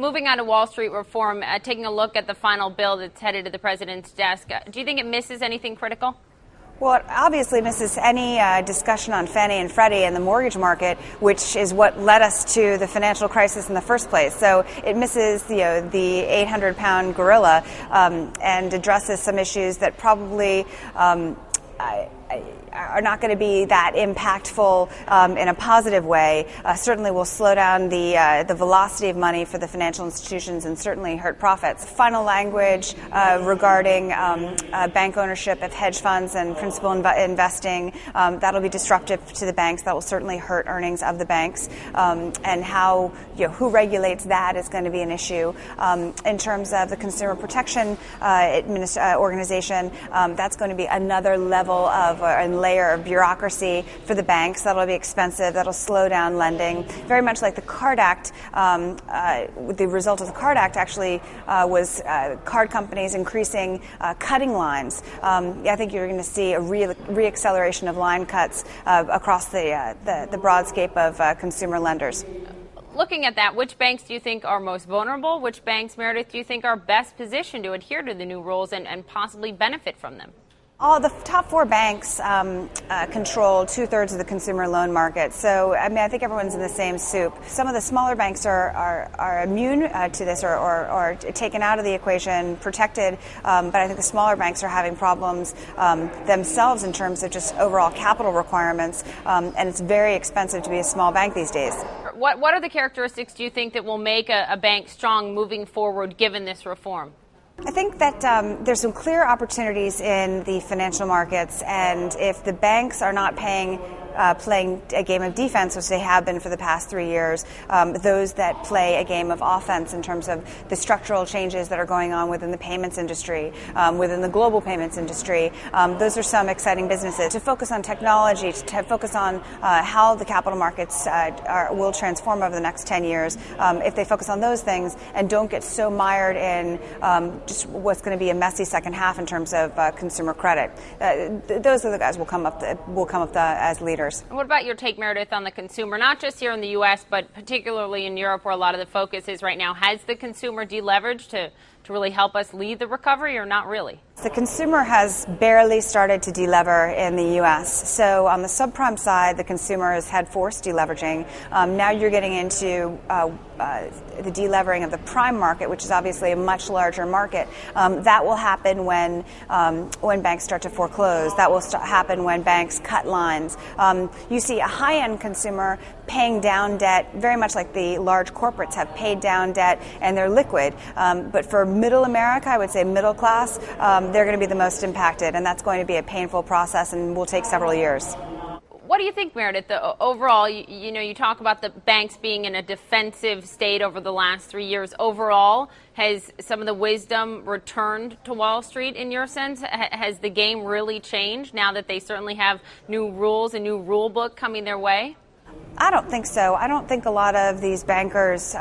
moving on to Wall Street reform, taking a look at the final bill that's headed to the president's desk, do you think it misses anything critical? Well, it obviously misses any discussion on Fannie and Freddie and the mortgage market, which is what led us to the financial crisis in the first place. So it misses, the 800-pound gorilla and addresses some issues that probably are not going to be that impactful in a positive way. Certainly will slow down the velocity of money for the financial institutions and certainly hurt profits. Final language regarding bank ownership of hedge funds and principal investing, that'll be disruptive to the banks. That will certainly hurt earnings of the banks. And how, who regulates that is going to be an issue. In terms of the Consumer Protection Organization, that's going to be another level of and layer of bureaucracy for the banks. That'll be expensive. That'll slow down lending. Very much like the Card Act. The result of the Card Act actually was card companies increasing cutting lines. I think you're going to see a reacceleration of line cuts across the broad scape of consumer lenders. Looking at that, which banks do you think are most vulnerable? Which banks, Meredith, do you think are best positioned to adhere to the new rules and possibly benefit from them? The top four banks control 2/3 of the consumer loan market. So, I think everyone's in the same soup. Some of the smaller banks are immune to this or taken out of the equation, protected. But I think the smaller banks are having problems themselves in terms of just overall capital requirements. And it's very expensive to be a small bank these days. What are the characteristics, do you think, that will make a bank strong moving forward given this reform? I think that there's some clear opportunities in the financial markets, and if the banks are not playing a game of defense, which they have been for the past 3 years, those that play a game of offense in terms of the structural changes that are going on within the payments industry, within the global payments industry, those are some exciting businesses. To focus on technology, to focus on how the capital markets will transform over the next 10 years, if they focus on those things and don't get so mired in just what's going to be a messy second half in terms of consumer credit, those are the guys will come up as leaders. What about your take, Meredith, on the consumer, not just here in the U.S., but particularly in Europe, where a lot of the focus is right now? Has the consumer deleveraged to really help us lead the recovery, or not really? The consumer has barely started to delever in the U.S. So on the subprime side, the consumer has had forced deleveraging. Now you're getting into the delevering of the prime market, which is obviously a much larger market. That will happen when banks start to foreclose. That will happen when banks cut lines. You see a high-end consumer paying down debt, very much like the large corporates have paid down debt, and they're liquid. But for middle America, I would say middle class, they're going to be the most impacted, and that's going to be a painful process and will take several years. What do you think, Meredith? Overall, you talk about the banks being in a defensive state over the last 3 years. Overall, has some of the wisdom returned to Wall Street in your sense? Has the game really changed now that they certainly have new rules, a new rule book coming their way? I don't think so. I don't think a lot of these bankers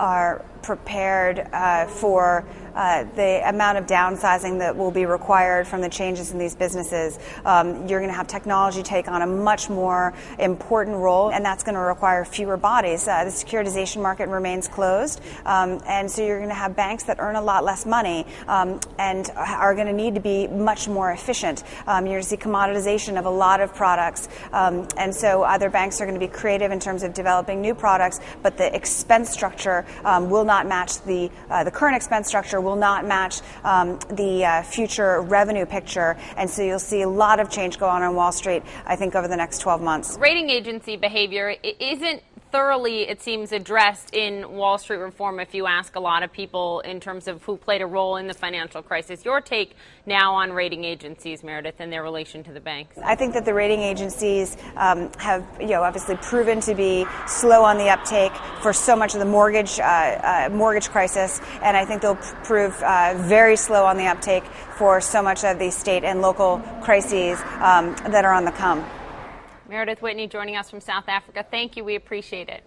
are prepared for the amount of downsizing that will be required from the changes in these businesses. You're going to have technology take on a much more important role, and that's going to require fewer bodies. The securitization market remains closed, and so you're going to have banks that earn a lot less money and are going to need to be much more efficient. You're going to see commoditization of a lot of products, and so other banks are going to be creative in terms of developing new products, but the expense structure will not match the current expense structure will not match the future revenue picture, and so you'll see a lot of change go on Wall Street, I think, over the next 12 months. Rating agency behavior isn't thoroughly, it seems, addressed in Wall Street reform if you ask a lot of people in terms of who played a role in the financial crisis. Your take now on rating agencies, Meredith, and their relation to the banks? I think that the rating agencies have, obviously proven to be slow on the uptake for so much of the mortgage crisis, and I think they'll prove very slow on the uptake for so much of the state and local crises that are on the come. Meredith Whitney joining us from South Africa. Thank you. We appreciate it.